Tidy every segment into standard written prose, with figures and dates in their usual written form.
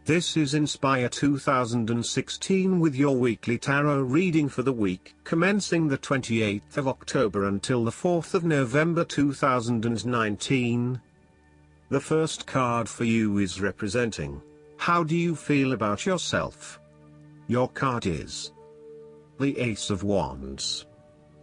This is Inspire 2016 with your weekly tarot reading for the week commencing the 28th of October until the 4th of November 2019. The first card for you is representing, how do you feel about yourself? Your card is the Ace of Wands.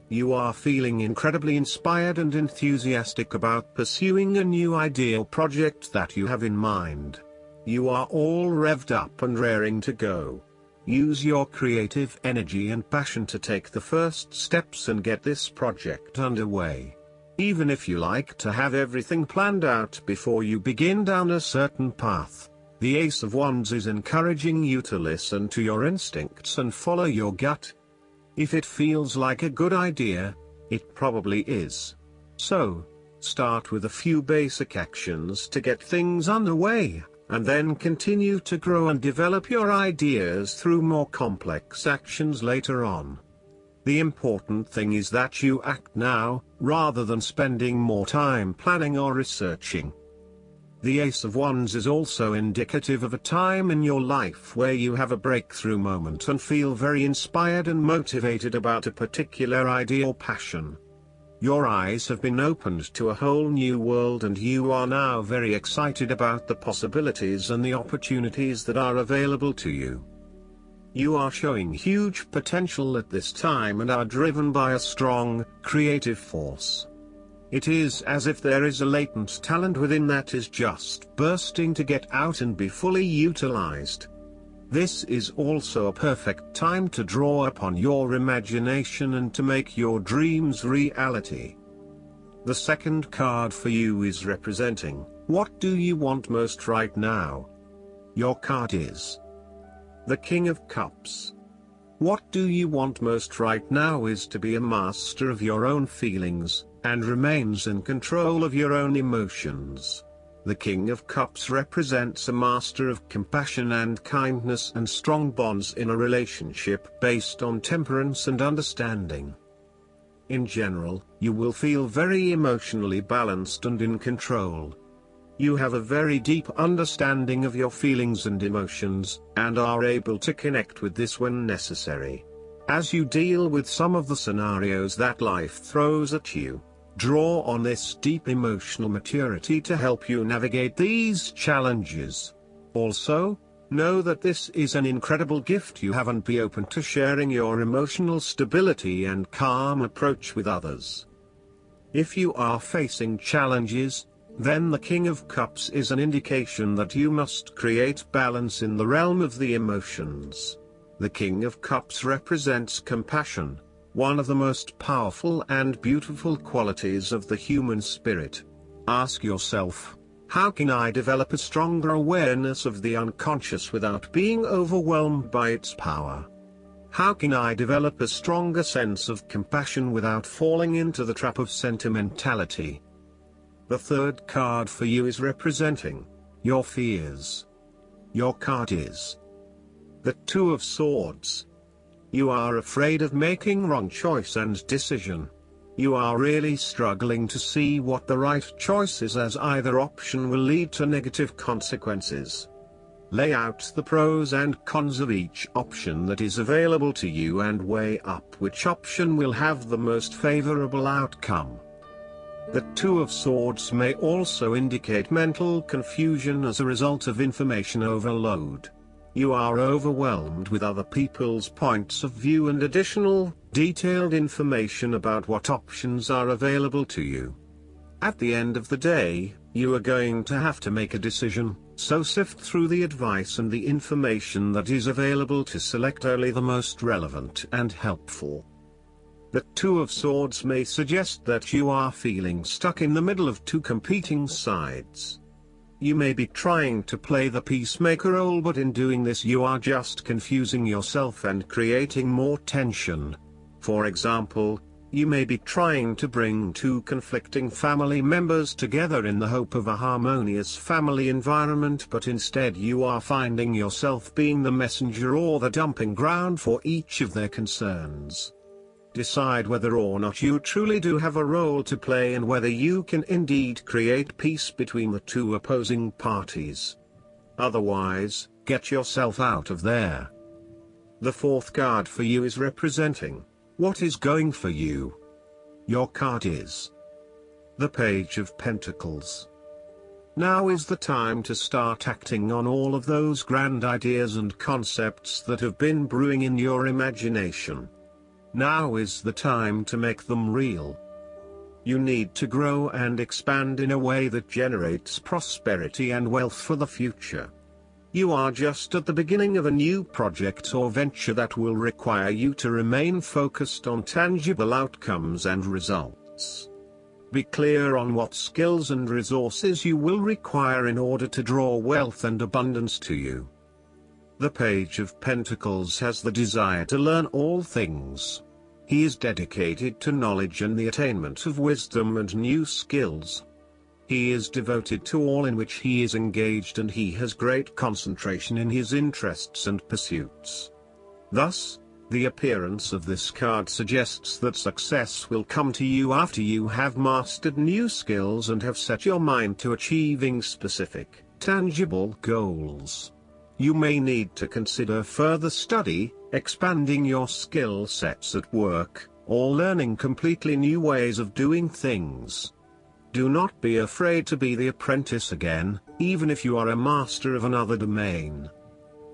You are feeling incredibly inspired and enthusiastic about pursuing a new ideal project that you have in mind. You are all revved up and raring to go. Use your creative energy and passion to take the first steps and get this project underway. Even if you like to have everything planned out before you begin down a certain path, the Ace of Wands is encouraging you to listen to your instincts and follow your gut. If it feels like a good idea, it probably is. So, start with a few basic actions to get things underway, and then continue to grow and develop your ideas through more complex actions later on. The important thing is that you act now, rather than spending more time planning or researching. The Ace of Wands is also indicative of a time in your life where you have a breakthrough moment and feel very inspired and motivated about a particular idea or passion. Your eyes have been opened to a whole new world and you are now very excited about the possibilities and the opportunities that are available to you. You are showing huge potential at this time and are driven by a strong, creative force. It is as if there is a latent talent within that is just bursting to get out and be fully utilized. This is also a perfect time to draw upon your imagination and to make your dreams reality. The second card for you is representing, what do you want most right now? Your card is the King of Cups. What do you want most right now is to be a master of your own feelings, and remains in control of your own emotions. The King of Cups represents a master of compassion and kindness and strong bonds in a relationship based on temperance and understanding. In general, you will feel very emotionally balanced and in control. You have a very deep understanding of your feelings and emotions, and are able to connect with this when necessary. As you deal with some of the scenarios that life throws at you, draw on this deep emotional maturity to help you navigate these challenges. Also, know that this is an incredible gift you have and be open to sharing your emotional stability and calm approach with others. If you are facing challenges, then the King of Cups is an indication that you must create balance in the realm of the emotions. The King of Cups represents compassion, one of the most powerful and beautiful qualities of the human spirit. Ask yourself, how can I develop a stronger awareness of the unconscious without being overwhelmed by its power? How can I develop a stronger sense of compassion without falling into the trap of sentimentality? The third card for you is representing your fears. Your card is the Two of Swords. You are afraid of making wrong choice and decision. You are really struggling to see what the right choice is, as either option will lead to negative consequences. Lay out the pros and cons of each option that is available to you and weigh up which option will have the most favorable outcome. The Two of Swords may also indicate mental confusion as a result of information overload. You are overwhelmed with other people's points of view and additional, detailed information about what options are available to you. At the end of the day, you are going to have to make a decision, so sift through the advice and the information that is available to select only the most relevant and helpful. The Two of Swords may suggest that you are feeling stuck in the middle of two competing sides. You may be trying to play the peacemaker role, but in doing this you are just confusing yourself and creating more tension. For example, you may be trying to bring two conflicting family members together in the hope of a harmonious family environment, but instead you are finding yourself being the messenger or the dumping ground for each of their concerns. Decide whether or not you truly do have a role to play and whether you can indeed create peace between the two opposing parties. Otherwise, get yourself out of there. The fourth card for you is representing what is going for you. Your card is the Page of Pentacles. Now is the time to start acting on all of those grand ideas and concepts that have been brewing in your imagination. Now is the time to make them real. You need to grow and expand in a way that generates prosperity and wealth for the future. You are just at the beginning of a new project or venture that will require you to remain focused on tangible outcomes and results. Be clear on what skills and resources you will require in order to draw wealth and abundance to you. The Page of Pentacles has the desire to learn all things. He is dedicated to knowledge and the attainment of wisdom and new skills. He is devoted to all in which he is engaged, and he has great concentration in his interests and pursuits. Thus, the appearance of this card suggests that success will come to you after you have mastered new skills and have set your mind to achieving specific, tangible goals. You may need to consider further study, expanding your skill sets at work, or learning completely new ways of doing things. Do not be afraid to be the apprentice again, even if you are a master of another domain.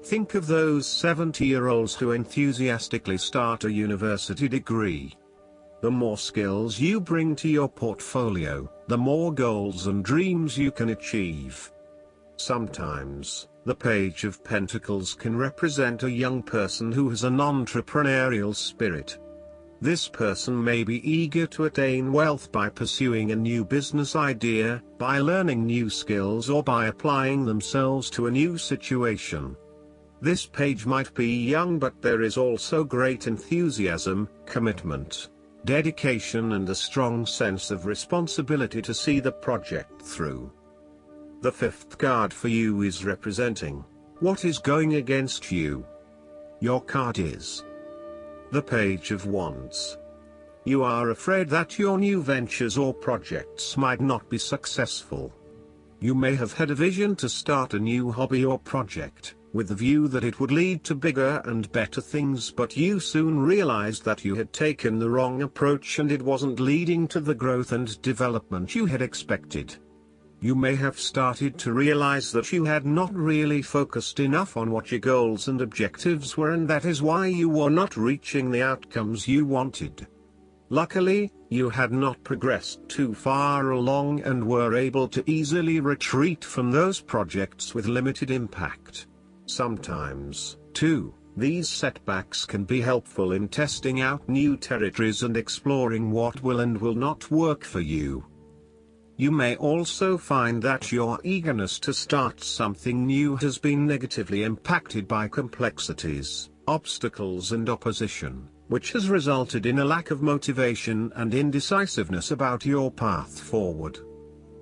Think of those 70-year-olds who enthusiastically start a university degree. The more skills you bring to your portfolio, the more goals and dreams you can achieve. Sometimes, the Page of Pentacles can represent a young person who has an entrepreneurial spirit. This person may be eager to attain wealth by pursuing a new business idea, by learning new skills, or by applying themselves to a new situation. This page might be young, but there is also great enthusiasm, commitment, dedication, and a strong sense of responsibility to see the project through. The fifth card for you is representing what is going against you. Your card is the Page of Wands. You are afraid that your new ventures or projects might not be successful. You may have had a vision to start a new hobby or project, with the view that it would lead to bigger and better things, but you soon realized that you had taken the wrong approach and it wasn't leading to the growth and development you had expected. You may have started to realize that you had not really focused enough on what your goals and objectives were, and that is why you were not reaching the outcomes you wanted. Luckily, you had not progressed too far along and were able to easily retreat from those projects with limited impact. Sometimes, too, these setbacks can be helpful in testing out new territories and exploring what will and will not work for you. You may also find that your eagerness to start something new has been negatively impacted by complexities, obstacles, and opposition, which has resulted in a lack of motivation and indecisiveness about your path forward.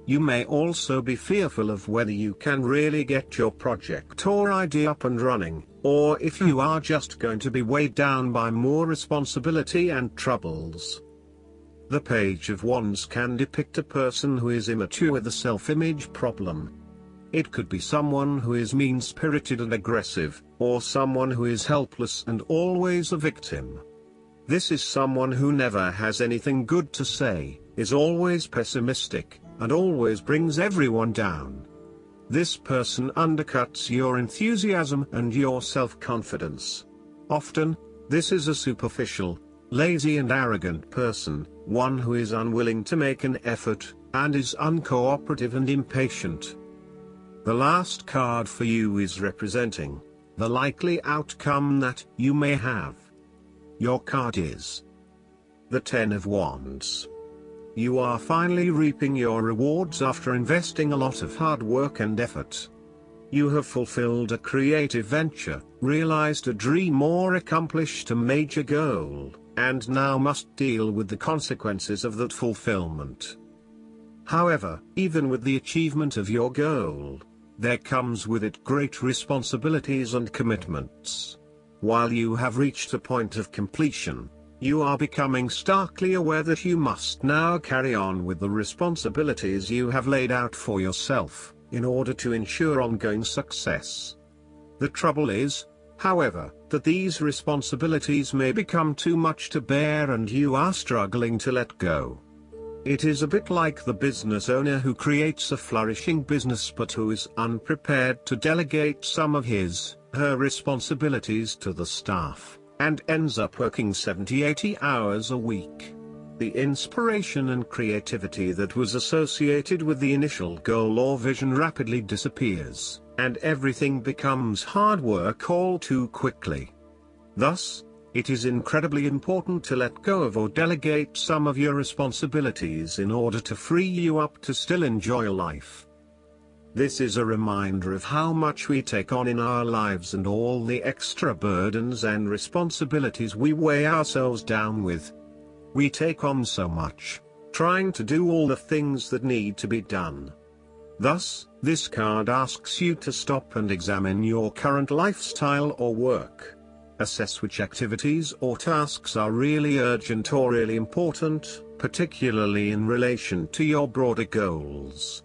You may also be fearful of whether you can really get your project or idea up and running, or if you are just going to be weighed down by more responsibility and troubles. The Page of Wands can depict a person who is immature with a self-image problem. It could be someone who is mean-spirited and aggressive, or someone who is helpless and always a victim. This is someone who never has anything good to say, is always pessimistic, and always brings everyone down. This person undercuts your enthusiasm and your self-confidence. Often, this is a superficial, lazy and arrogant person, one who is unwilling to make an effort, and is uncooperative and impatient. The last card for you is representing the likely outcome that you may have. Your card is the Ten of Wands. You are finally reaping your rewards after investing a lot of hard work and effort. You have fulfilled a creative venture, realized a dream, or accomplished a major goal, and now must deal with the consequences of that fulfillment. However, even with the achievement of your goal, there comes with it great responsibilities and commitments. While you have reached a point of completion, you are becoming starkly aware that you must now carry on with the responsibilities you have laid out for yourself, in order to ensure ongoing success. The trouble is, however, that these responsibilities may become too much to bear and you are struggling to let go. It is a bit like the business owner who creates a flourishing business but who is unprepared to delegate some of her responsibilities to the staff, and ends up working 70-80 hours a week. The inspiration and creativity that was associated with the initial goal or vision rapidly disappears, and everything becomes hard work all too quickly. Thus, it is incredibly important to let go of or delegate some of your responsibilities in order to free you up to still enjoy life. This is a reminder of how much we take on in our lives and all the extra burdens and responsibilities we weigh ourselves down with. We take on so much, trying to do all the things that need to be done. Thus, this card asks you to stop and examine your current lifestyle or work. Assess which activities or tasks are really urgent or really important, particularly in relation to your broader goals.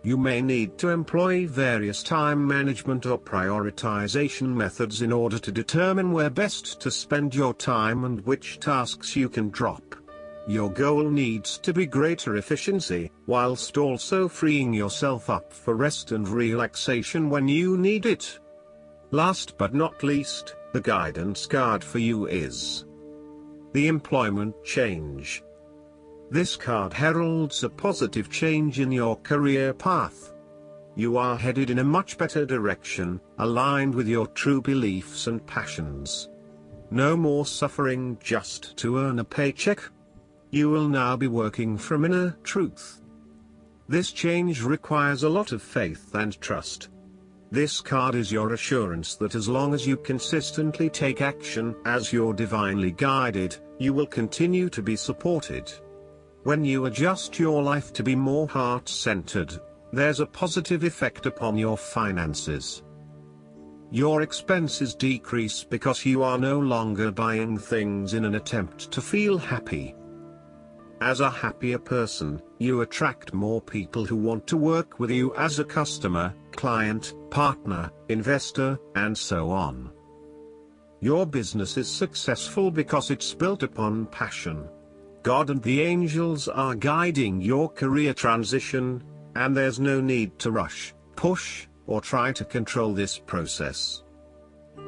You may need to employ various time management or prioritization methods in order to determine where best to spend your time and which tasks you can drop. Your goal needs to be greater efficiency, whilst also freeing yourself up for rest and relaxation when you need it. Last but not least, the guidance card for you is the employment change. This card heralds a positive change in your career path. You are headed in a much better direction, aligned with your true beliefs and passions. No more suffering just to earn a paycheck. You will now be working from inner truth. This change requires a lot of faith and trust. This card is your assurance that as long as you consistently take action as you're divinely guided, you will continue to be supported. When you adjust your life to be more heart-centered, there's a positive effect upon your finances. Your expenses decrease because you are no longer buying things in an attempt to feel happy. As a happier person, you attract more people who want to work with you as a customer, client, partner, investor, and so on. Your business is successful because it's built upon passion. God and the angels are guiding your career transition, and there's no need to rush, push, or try to control this process.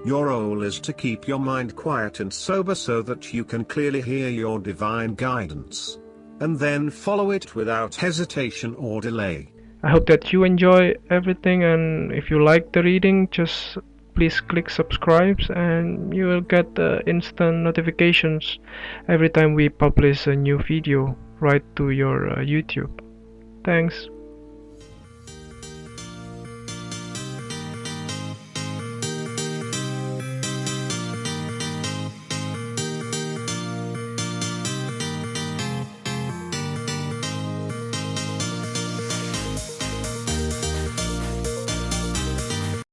Your role is to keep your mind quiet and sober so that you can clearly hear your divine guidance, and then follow it without hesitation or delay. I hope that you enjoy everything, and if you like the reading, just please click subscribe and you will get instant notifications every time we publish a new video right to your YouTube. Thanks.